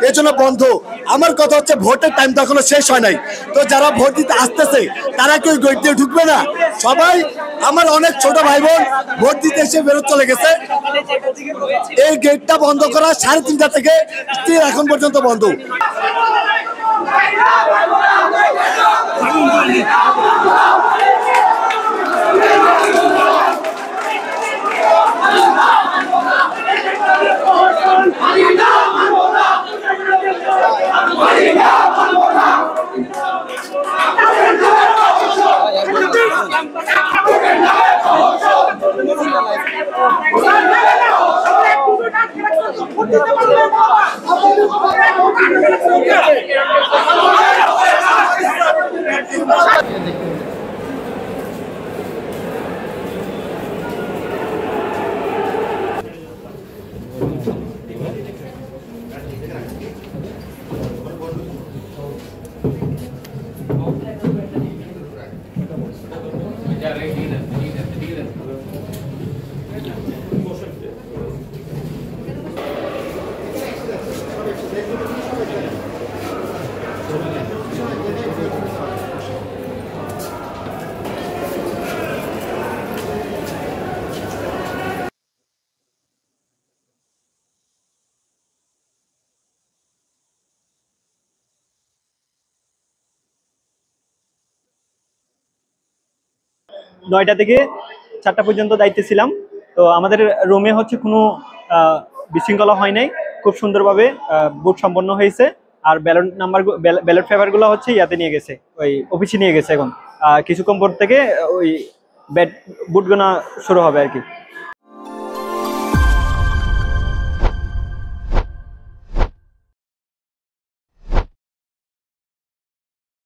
এই জন্য বন্ধ। আমার কথা হচ্ছে ভোটের টাইম তো এখনো শেষ হয় নাই, তো যারা ভোট দিতে আসতেছে তারা কি ওই গেট দিয়ে ঢুকবে না? সবাই আমার অনেক ছোট ভাই বোন ভোট দিতে এসে বেরোত চলে গেছে। এই গেটটা বন্ধ করা 3:30 থেকে এখন পর্যন্ত বন্ধ। নয়টা থেকে 4টা পর্যন্ত দায়িত্বে ছিলাম। তো আমাদের রুমে হচ্ছে কোনো বিশৃঙ্খলা হয় নাই, খুব সুন্দরভাবে ভোট সম্পন্ন হয়েছে। আর ব্যালট পেপারগুলো হচ্ছে ইয়াতে নিয়ে গেছে, ওই অফিসে নিয়ে গেছে। এখন কিছুক্ষণ পর থেকে ওই ভোট গোনা শুরু হবে আর কি।